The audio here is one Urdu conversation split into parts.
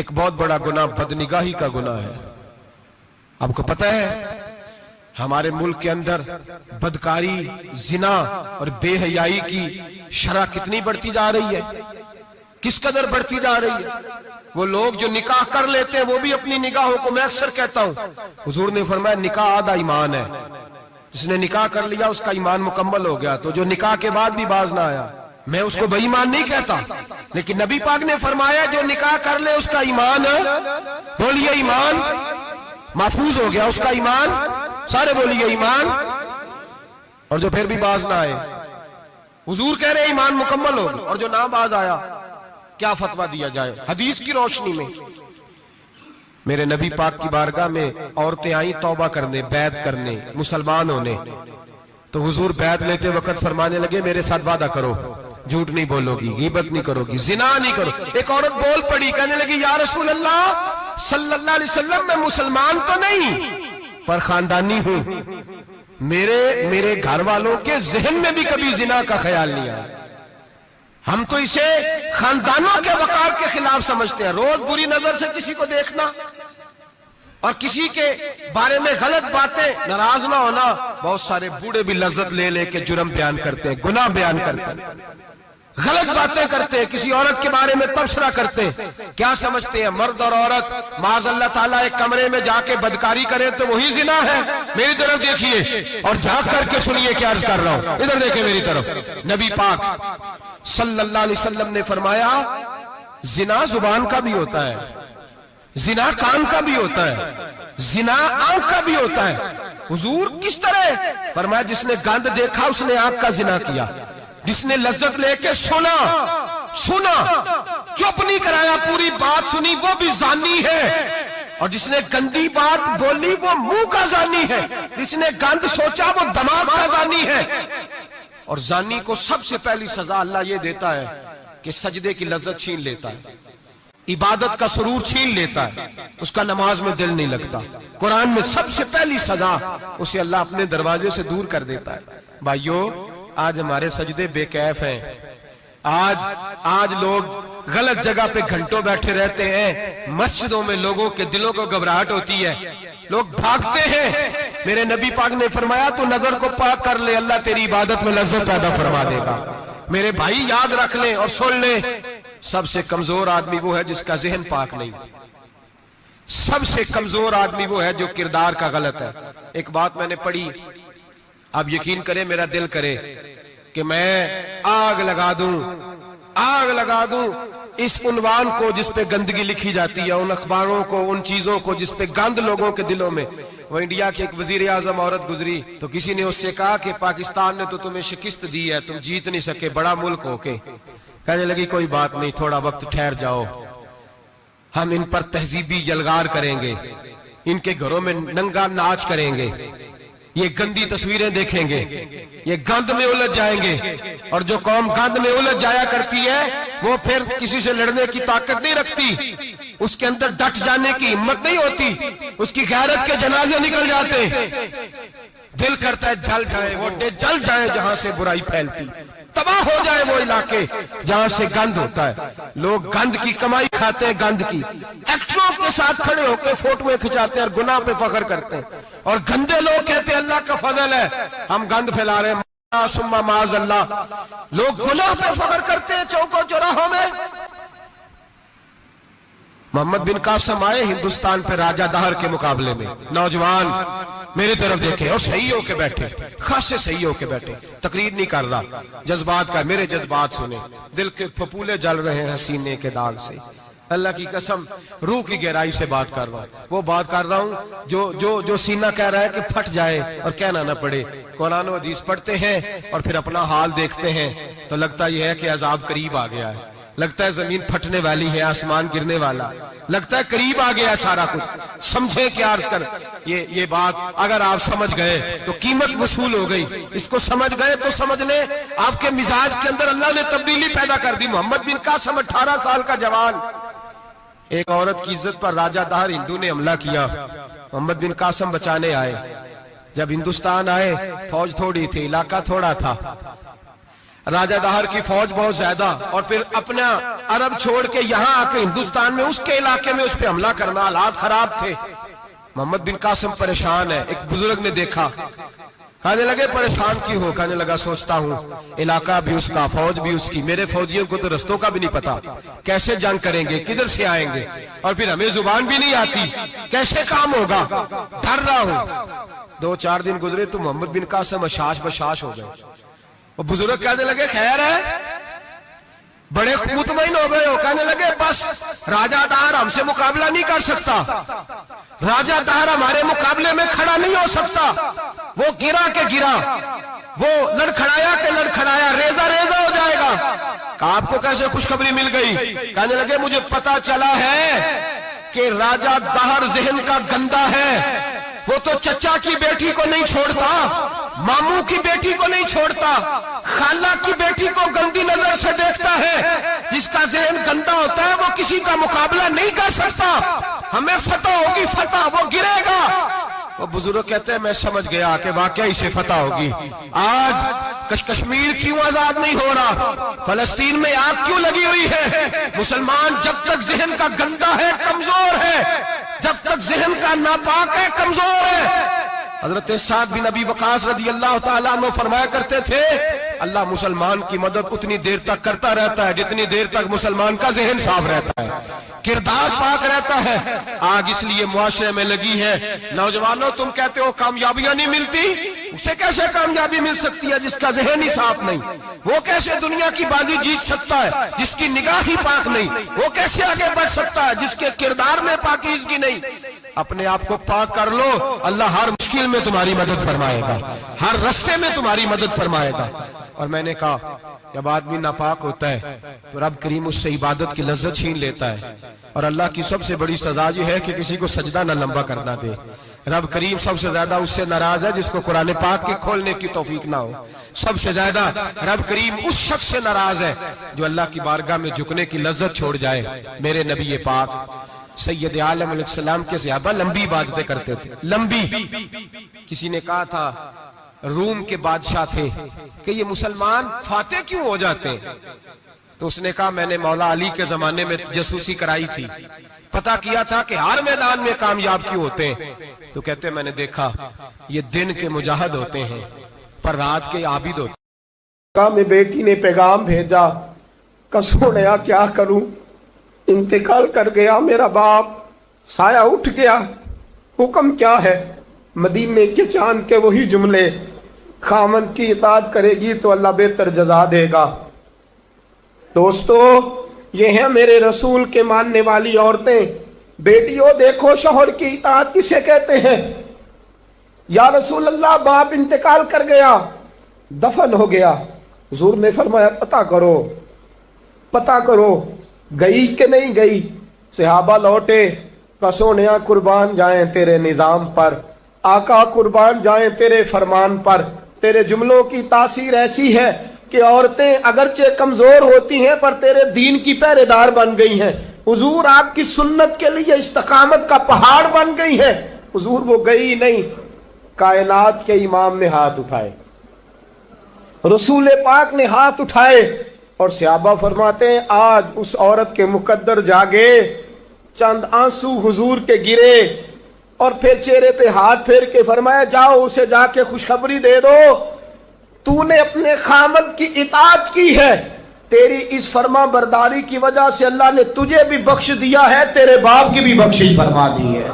ایک بہت بڑا گناہ بدنگاہی کا گناہ ہے. آپ کو پتہ ہے ہمارے ملک کے اندر بدکاری، زنا اور بے حیائی کی شرح کتنی بڑھتی جا رہی ہے، کس قدر بڑھتی جا رہی ہے. وہ لوگ جو نکاح کر لیتے ہیں وہ بھی اپنی نگاہوں کو، میں اکثر کہتا ہوں، حضور نے فرمایا نکاح آدھا ایمان ہے. جس نے نکاح کر لیا اس کا ایمان مکمل ہو گیا. تو جو نکاح کے بعد بھی باز نہ آیا، میں اس کو بے ایمان نہیں کہتا، لیکن نبی پاک نے فرمایا جو نکاح کر لے اس کا ایمان، بولیے ایمان محفوظ ہو گیا، اس کا ایمان، سارے بولیے ایمان. اور جو پھر بھی باز نہ آئے، حضور کہہ رہے ایمان مکمل ہو گیا. اور جو نہ باز آیا کیا فتویٰ دیا جائے حدیث کی روشنی میں؟ میرے نبی پاک کی بارگاہ میں عورتیں آئیں توبہ کرنے، بیعت کرنے، مسلمان ہونے. تو حضور بیعت لیتے وقت فرمانے لگے میرے ساتھ وعدہ کرو، جھوٹ نہیں بولو گی، غیبت نہیں کرو گی، زنا نہیں کرو. ایک عورت بول پڑی، کہنے لگی یا رسول اللہ صلی اللہ علیہ وسلم میں مسلمان تو نہیں پر خاندانی ہوں، میرے گھر والوں کے ذہن میں بھی کبھی زنا کا خیال نہیں آیا. ہم تو اسے خاندانوں کے وقار کے خلاف سمجھتے ہیں. روز بری نظر سے کسی کو دیکھنا اور کسی کے بارے میں غلط باتیں، ناراض نہ ہونا. بہت سارے بوڑھے بھی لذت لے لے کے جرم بیان کرتے ہیں، گناہ بیان کرتے ہیں، غلط باتیں کرتے ہیں، کسی عورت کے بارے میں تبصرہ کرتے ہیں. کیا سمجھتے ہیں مرد اور عورت معاذ اللہ تعالیٰ ایک کمرے میں جا کے بدکاری کرے تو وہی زنا ہے؟ میری طرف دیکھیے اور جھانک کر کے سنیے کیا عرض کر رہا ہوں، ادھر دیکھیں میری طرف. نبی پاک صلی اللہ علیہ وسلم نے فرمایا زنا زبان کا بھی ہوتا ہے، زنا کان کا بھی ہوتا ہے، زنا آنکھ کا بھی ہوتا ہے. حضور کس طرح؟ فرمایا جس نے گند دیکھا اس نے آنکھ کا زنا کیا، جس نے لذت لے کے سنا چپ نہیں کرایا، پوری بات سنی، وہ بھی زانی ہے. اور جس نے گندی بات بولی وہ منہ کا زانی ہے، جس نے گند سوچا وہ دماغ کا زانی ہے. اور زانی کو سب سے پہلی سزا اللہ یہ دیتا ہے کہ سجدے کی لذت چھین لیتا ہے، عبادت کا سرور چھین لیتا ہے، اس کا نماز میں دل نہیں لگتا. قرآن میں سب سے پہلی سزا اسے اللہ اپنے دروازے سے دور کر دیتا ہے. بھائیو آج ہمارے سجدے بے کیف ہیں، آج لوگ غلط جگہ پہ گھنٹوں بیٹھے رہتے ہیں. مسجدوں میں لوگوں کے دلوں کو گھبراہٹ ہوتی ہے، لوگ بھاگتے ہیں. میرے نبی پاک نے فرمایا تو نظر کو پاک کر لے، اللہ تیری عبادت میں لذت پیدا فرما دے گا. میرے بھائی یاد رکھ لیں اور سن لیں، سب سے کمزور آدمی وہ ہے جس کا ذہن پاک نہیں. سب سے کمزور آدمی وہ ہے جو کردار کا غلط ہے. ایک بات میں نے پڑھی، آپ یقین کریں میرا دل کرے کہ میں آگ لگا دوں اس عنوان کو جس پہ گندگی لکھی جاتی ہے، ان اخباروں کو، ان چیزوں کو جس پہ گند لوگوں کے دلوں میں. وہ انڈیا کی ایک وزیر اعظم عورت گزری تو کسی نے اس سے کہا کہ پاکستان نے تو تمہیں شکست دی ہے، تم جیت نہیں سکے بڑا ملک ہو کے. کہنے لگی کوئی بات نہیں، تھوڑا وقت ٹھہر جاؤ، ہم ان پر تہذیبی یلغار کریں گے، ان کے گھروں میں ننگا ناچ کریں گے، یہ گندی تصویریں دیکھیں گے، یہ گند میں الجھ جائیں گے. اور جو قوم گند میں الجھ جایا کرتی ہے وہ پھر کسی سے لڑنے کی طاقت نہیں رکھتی، اس کے اندر ڈٹ جانے کی ہمت نہیں ہوتی، اس کی غیرت کے جنازے نکل جاتے. دل کرتا ہے جل جائے وہ جل جائے جہاں سے برائی پھیلتی، تباہ ہو جائے وہ علاقے جہاں سے گند ہوتا ہے. لوگ گند کی کمائی کھاتے ہیں، گند کی. ایکٹروں کے ساتھ کھڑے ہو کے فوٹویں کھچاتے ہیں اور گناہ پہ فخر کرتے ہیں. اور گندے لوگ کہتے ہیں اللہ کا فضل ہے ہم گند پھیلا رہے ہیں، ثم معاذ اللہ. لوگ گناہ پہ فخر کرتے ہیں چوکوں چوراہوں میں. محمد بن قاسم آئے ہندوستان پہ راجہ دہر کے مقابلے میں، نوجوان میری طرف دیکھیں اور صحیح ہو کے بیٹھے، خاصے صحیح ہو کے بیٹھے. تقریر نہیں کر رہا، جذبات کا، میرے جذبات سنیں، دل کے پھپولے جل رہے ہیں سینے کے داغ سے. اللہ کی قسم روح کی گہرائی سے بات کر رہا ہوں، وہ بات کر رہا ہوں جو سینہ کہہ رہا ہے کہ پھٹ جائے اور کہنا نہ پڑے. قرآن و حدیث پڑھتے ہیں اور پھر اپنا حال دیکھتے ہیں تو لگتا یہ ہے کہ عذاب قریب آ گیا ہے، لگتا ہے زمین پھٹنے والی ہے، آسمان گرنے والا، لگتا ہے قریب آ گیا سارا کچھ. سمجھے کیا عرض کر، یہ بات اگر آپ سمجھ گئے تو قیمت وصول ہو گئی. اس کو سمجھ گئے تو سمجھ لیں آپ کے مزاج کے اندر اللہ نے تبدیلی پیدا کر دی. محمد بن قاسم 18 سال کا جوان، ایک عورت کی عزت پر راجہ دہر ہندو نے حملہ کیا، محمد بن قاسم بچانے آئے. جب ہندوستان آئے فوج تھوڑی تھی، علاقہ تھوڑا تھا. راجہ دہر کی فوج بہت زیادہ، اور پھر اپنا عرب چھوڑ کے یہاں آ کے ہندوستان میں اس کے علاقے میں اس پہ حملہ کرنا، حالات خراب تھے۔ محمد بن قاسم پریشان ہے۔ ایک بزرگ نے دیکھا، کہنے لگے پریشان کیوں ہو؟ کہنے لگا سوچتا ہوں علاقہ بھی اس کا، فوج بھی اس کی، میرے فوجیوں کو تو رستوں کا بھی نہیں پتا، کیسے جنگ کریں گے، کدھر سے آئیں گے، اور پھر ہمیں زبان بھی نہیں آتی، کیسے کام ہوگا، ڈر رہا ہوں۔ 2-4 دن گزرے تو محمد بن قاسم اشاش بشاش ہو گئے۔ وہ بزرگ کہنے لگے خیر ہے، بڑے مطمئن ہو گئے ہو؟ کہنے لگے بس راجہ دہر ہم سے مقابلہ نہیں کر سکتا، راجہ دہر ہمارے مقابلے میں کھڑا نہیں ہو سکتا، وہ گرا کے گرا، وہ لڑکھڑایا کے لڑکھڑایا، ریزہ ریزہ ہو جائے گا۔ کہا آپ کو کیسے خوشخبری مل گئی؟ کہنے لگے مجھے پتا چلا ہے کہ راجہ دہر ذہن کا گندا ہے، وہ تو چچا کی بیٹی کو نہیں چھوڑتا، ماموں کی بیٹی کو نہیں چھوڑتا، خالہ کی بیٹی کو گندی نظر سے دیکھتا ہے۔ جس کا ذہن گندا ہوتا ہے وہ کسی کا مقابلہ نہیں کر سکتا، ہمیں فتح ہوگی، فتح، وہ گرے گا۔ وہ بزرگ کہتے ہیں میں سمجھ گیا کہ واقعی سے فتح ہوگی۔ آج کشمیر کیوں آزاد نہیں ہو رہا، فلسطین میں آگ کیوں لگی ہوئی ہے؟ مسلمان جب تک ذہن کا گندا ہے کمزور ہے، جب تک ذہن کا ناپاک ہے کمزور ہے۔ حضرت سعد بن ابی وقاص رضی اللہ تعالیٰ عنہ فرمایا کرتے تھے اللہ مسلمان کی مدد اتنی دیر تک کرتا رہتا ہے جتنی دیر تک مسلمان کا ذہن صاف رہتا ہے، کردار پاک رہتا ہے۔ آگ اس لیے معاشرے میں لگی ہے۔ نوجوانوں تم کہتے ہو کامیابیاں نہیں ملتی، اسے کیسے کامیابی مل سکتی ہے جس کا ذہن ہی صاف نہیں؟ وہ کیسے دنیا کی بازی جیت سکتا ہے جس کی نگاہ ہی پاک نہیں؟ وہ کیسے آگے بڑھ سکتا ہے جس کے کردار میں پاکیزگی نہیں؟ اپنے آپ کو پاک کر لو، اللہ ہر مشکل میں تمہاری مدد فرمائے گا، ہر رستے میں تمہاری مدد فرمائے گا۔ اور میں نے کہا جب آدمی ناپاک ہوتا ہے تو رب کریم اس سے عبادت کی لذت چھین لیتا ہے، اور اللہ کی سب سے بڑی سزا یہ ہے کہ کسی کو سجدہ نہ لمبا کرنا دے۔ رب کریم سب سے زیادہ اس سے ناراض ہے جس کو قرآن پاک کے کھولنے کی توفیق نہ ہو۔ سب سے زیادہ رب کریم اس شخص سے ناراض ہے جو اللہ کی بارگاہ میں جھکنے کی لذت چھوڑ جائے۔ میرے نبی پاک سید عالم علیہ السلام کے صحابہ لمبی عبادتیں کرتے تھے، لمبی۔ کسی نے کہا تھا روم کے بادشاہ تھے کہ یہ مسلمان فاتح کیوں ہو جاتے ہیں؟ تو اس نے کہا میں نے مولا علی کے زمانے میں جاسوسی کرائی تھی، پتا کیا تھا کہ ہر میدان میں کامیاب کیوں ہوتے ہیں۔ تو کہتے ہیں میں نے دیکھا یہ دن کے مجاہد ہوتے ہیں پر رات کے عابد ہوتے ہیں۔ کہا میں بیٹی نے پیغام بھیجا، کسوڑیا کیا کروں، انتقال کر گیا میرا باپ، سایہ اٹھ گیا، حکم کیا ہے؟ مدینے کے چاند کے وہی جملے، خامند کی اطاعت کرے گی تو اللہ بہتر جزا دے گا۔ دوستو یہ ہیں میرے رسول کے ماننے والی عورتیں۔ بیٹیوں دیکھو شوہر کی اطاعت کسے کہتے ہیں۔ یا رسول اللہ باپ انتقال کر گیا، دفن ہو گیا، حضور نے فرمایا پتہ کرو گئی کہ نہیں گئی۔ صحابہ لوٹے، کسونیا قربان جائیں تیرے نظام پر، آقا قربان جائیں تیرے فرمان پر۔ تیرے جملوں کی تاثیر ایسی ہے کہ عورتیں اگرچہ کمزور ہوتی ہیں پر تیرے دین کی پہرے دار بن گئی ہیں۔ حضور آپ کی سنت کے لیے استقامت کا پہاڑ بن گئی ہیں۔ حضور وہ گئی نہیں، کائنات کے امام نے ہاتھ اٹھائے، رسول پاک نے ہاتھ اٹھائے، اور صحابہ فرماتے ہیں آج اس عورت کے مقدر جاگے، چند آنسو حضور کے گرے، اور پھر چہرے پہ ہاتھ پھیر کے فرمایا جاؤ اسے جا کے خوشخبری دے دو، تو نے اپنے خامد کی اطاعت کی ہے، تیری اس فرما برداری کی وجہ سے اللہ نے تجھے بھی بخش دیا ہے، تیرے باپ کی بھی بخشش فرما دی ہے۔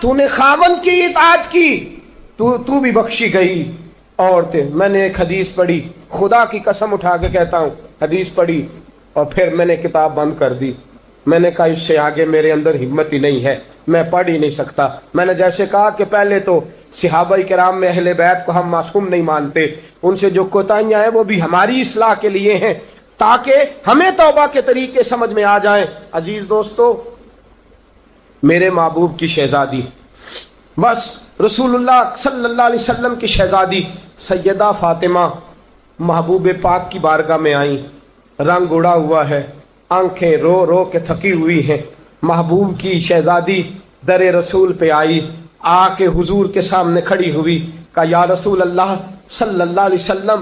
تو نے خامد کی اطاعت کی تو بھی بخشی گئی۔ عورتیں، میں نے ایک حدیث پڑھی، خدا کی قسم اٹھا کے کہتا ہوں، حدیث پڑھی اور پھر میں نے کتاب بند کر دی۔ میں نے کہا اس سے آگے میرے اندر ہمت ہی نہیں ہے، میں پڑھ ہی نہیں سکتا۔ میں نے جیسے کہا کہ پہلے تو صحابہ کرام میں اہل بیت کو ہم معصوم نہیں مانتے، ان سے جو کوتاہیاں ہیں وہ بھی ہماری اصلاح کے لیے ہیں تاکہ ہمیں توبہ کے طریقے سمجھ میں آ جائیں۔ عزیز دوستو، میرے محبوب کی شہزادی، بس رسول اللہ صلی اللہ علیہ وسلم کی شہزادی سیدہ فاطمہ محبوب پاک کی بارگاہ میں آئیں، رنگ اڑا ہوا ہے، آنکھیں رو رو کے تھکی ہوئی ہیں۔ محبوب کی شہزادی در رسول پہ آئی، آ کے حضور کے سامنے کھڑی ہوئی، کہا یا رسول اللہ صلی اللہ علیہ وسلم،